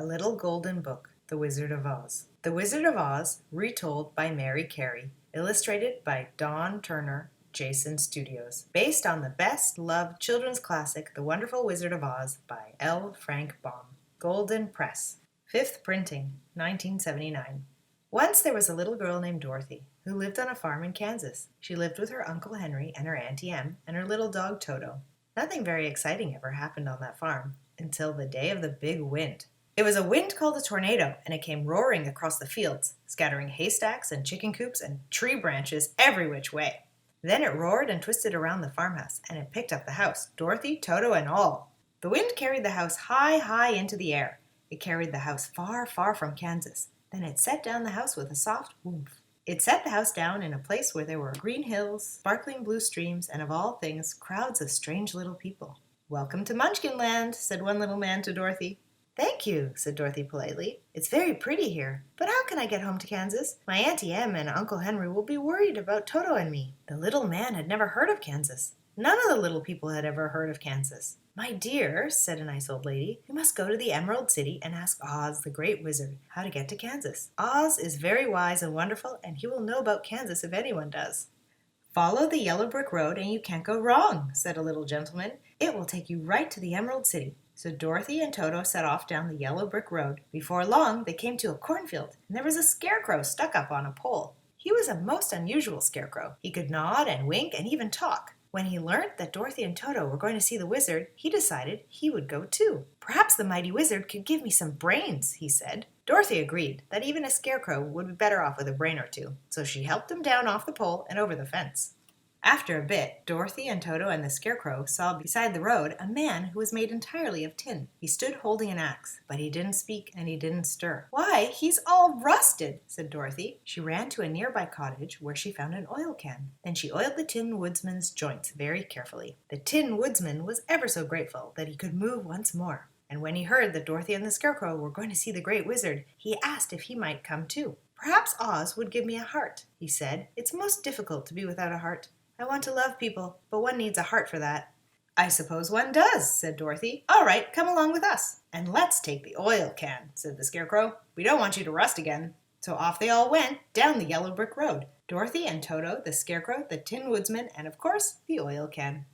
A Little Golden Book, The Wizard of Oz. The Wizard of Oz, retold by Mary Carey, illustrated by Don Turner, Jason Studios, based on the best-loved children's classic, The Wonderful Wizard of Oz by L. Frank Baum. Golden Press. 5th printing, 1979. Once there was a little girl named Dorothy who lived on a farm in Kansas. She lived with her Uncle Henry and her Auntie Em and her little dog Toto. Nothing very exciting ever happened on that farm until the day of the big wind. It was a wind called a tornado, and it came roaring across the fields, scattering haystacks and chicken coops and tree branches every which way. Then it roared and twisted around the farmhouse, and it picked up the house, Dorothy, Toto, and all. The wind carried the house high, high into the air. It carried the house far, far from Kansas. Then it set down the house with a soft whoomph. It set the house down in a place where there were green hills, sparkling blue streams, and of all things, crowds of strange little people. "Welcome to Munchkin Land," said one little man to Dorothy. "Thank you," said Dorothy politely. "It's very pretty here. But how can I get home to Kansas? My Auntie Em and Uncle Henry will be worried about Toto and me." The little man had never heard of Kansas. None of the little people had ever heard of Kansas. "My dear," said a nice old lady, "you must go to the Emerald City and ask Oz, the great wizard, how to get to Kansas. Oz is very wise and wonderful, and he will know about Kansas if anyone does." "Follow the yellow brick road and you can't go wrong," said a little gentleman. "It will take you right to the Emerald City." So Dorothy and Toto set off down the yellow brick road. Before long, they came to a cornfield, and there was a scarecrow stuck up on a pole. He was a most unusual scarecrow. He could nod and wink and even talk. When he learned that Dorothy and Toto were going to see the wizard, he decided he would go too. "Perhaps the mighty wizard could give me some brains," he said. Dorothy agreed that even a scarecrow would be better off with a brain or two, so she helped him down off the pole and over the fence. After a bit, Dorothy and Toto and the scarecrow saw beside the road a man who was made entirely of tin. He stood holding an axe, but he didn't speak and he didn't stir. "Why, he's all rusted," said Dorothy. She ran to a nearby cottage where she found an oil can. Then she oiled the Tin Woodsman's joints very carefully. The Tin Woodsman was ever so grateful that he could move once more. And when he heard that Dorothy and the scarecrow were going to see the great wizard, he asked if he might come too. "Perhaps Oz would give me a heart," he said. "It's most difficult to be without a heart. I want to love people, but one needs a heart for that." "I suppose one does," said Dorothy. "All right, come along with us." "And let's take the oil can," said the scarecrow. "We don't want you to rust again." So off they all went, down the yellow brick road. Dorothy and Toto, the scarecrow, the Tin Woodsman, and of course, the oil can.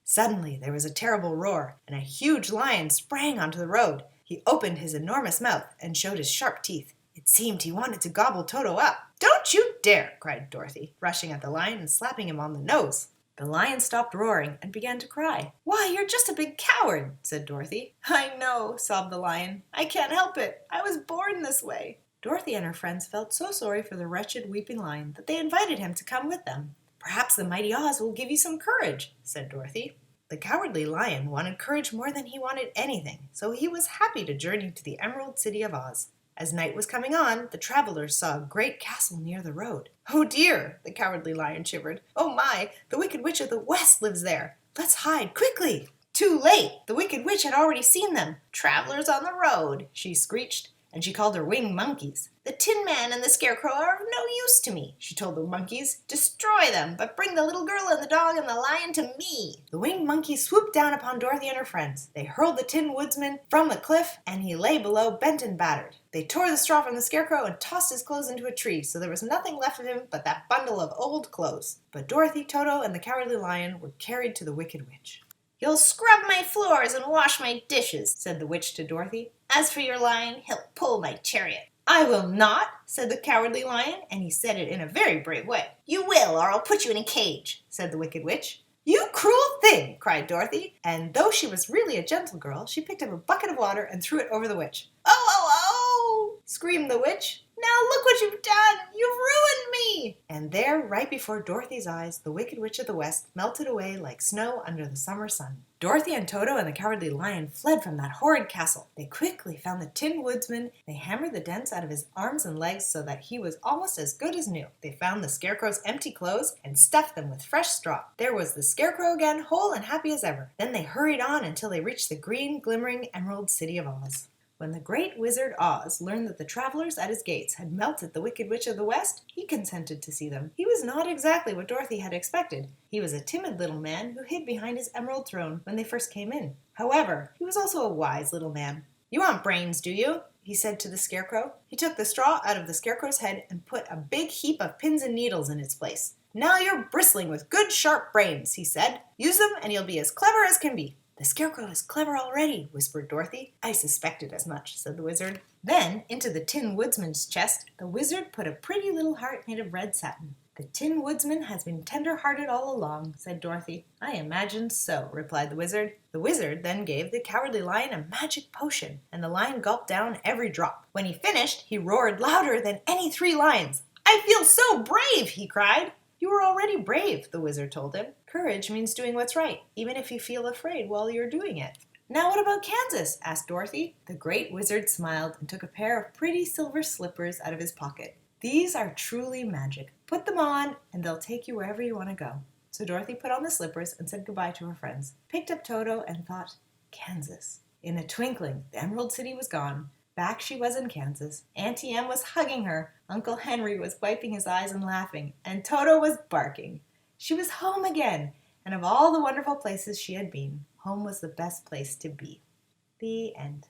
Suddenly there was a terrible roar, and a huge lion sprang onto the road. He opened his enormous mouth and showed his sharp teeth. It seemed he wanted to gobble Toto up. "Don't you dare!" cried Dorothy, rushing at the lion and slapping him on the nose. The lion stopped roaring and began to cry. "Why, you're just a big coward," said Dorothy. "I know," sobbed the lion. "I can't help it. I was born this way." Dorothy and her friends felt so sorry for the wretched weeping lion that they invited him to come with them. "Perhaps the mighty Oz will give you some courage," said Dorothy. The cowardly lion wanted courage more than he wanted anything, so he was happy to journey to the Emerald City of Oz. As night was coming on, the travelers saw a great castle near the road. "Oh dear!" the cowardly lion shivered. "Oh my! The Wicked Witch of the West lives there! Let's hide quickly!" Too late! The Wicked Witch had already seen them. "Travelers on the road!" she screeched, and she called her winged monkeys. "The Tin Man and the Scarecrow are of no use to me," she told the monkeys. "Destroy them, but bring the little girl and the dog and the lion to me." The winged monkeys swooped down upon Dorothy and her friends. They hurled the Tin Woodsman from the cliff, and he lay below bent and battered. They tore the straw from the Scarecrow and tossed his clothes into a tree, so there was nothing left of him but that bundle of old clothes. But Dorothy, Toto, and the cowardly lion were carried to the Wicked Witch. "You'll scrub my floors and wash my dishes," said the witch to Dorothy. "As for your lion, he'll pull my chariot." "I will not," said the cowardly lion, and he said it in a very brave way. "You will, or I'll put you in a cage," said the Wicked Witch. "You cruel thing!" cried Dorothy, and though she was really a gentle girl, she picked up a bucket of water and threw it over the witch. "Oh, oh, oh!" screamed the witch. "Now look what you've done! You've ruined me!" And there, right before Dorothy's eyes, the Wicked Witch of the West melted away like snow under the summer sun. Dorothy and Toto and the cowardly lion fled from that horrid castle. They quickly found the Tin Woodsman. They hammered the dents out of his arms and legs so that he was almost as good as new. They found the Scarecrow's empty clothes and stuffed them with fresh straw. There was the Scarecrow again, whole and happy as ever. Then they hurried on until they reached the green, glimmering Emerald City of Oz. When the great wizard Oz learned that the travelers at his gates had melted the Wicked Witch of the West, he consented to see them. He was not exactly what Dorothy had expected. He was a timid little man who hid behind his emerald throne when they first came in. However, he was also a wise little man. "You want brains, do you?" he said to the Scarecrow. He took the straw out of the Scarecrow's head and put a big heap of pins and needles in its place. "Now you're bristling with good sharp brains," he said. "Use them and you'll be as clever as can be." "The Scarecrow is clever already," whispered Dorothy. "I suspected as much," said the Wizard. Then, into the Tin Woodsman's chest, the Wizard put a pretty little heart made of red satin. "The Tin Woodsman has been tender-hearted all along," said Dorothy. "I imagined so," replied the Wizard. The Wizard then gave the Cowardly Lion a magic potion, and the lion gulped down every drop. When he finished, he roared louder than any 3 lions. "I feel so brave!" he cried. "You are already brave," the Wizard told him. "Courage means doing what's right, even if you feel afraid while you're doing it." "Now what about Kansas?" asked Dorothy. The Great Wizard smiled and took a pair of pretty silver slippers out of his pocket. "These are truly magic. Put them on and they'll take you wherever you want to go." So Dorothy put on the slippers and said goodbye to her friends, picked up Toto and thought, Kansas. In a twinkling, the Emerald City was gone. Back she was in Kansas. Auntie Em was hugging her. Uncle Henry was wiping his eyes and laughing, and Toto was barking. She was home again, and of all the wonderful places she had been, home was the best place to be. The end.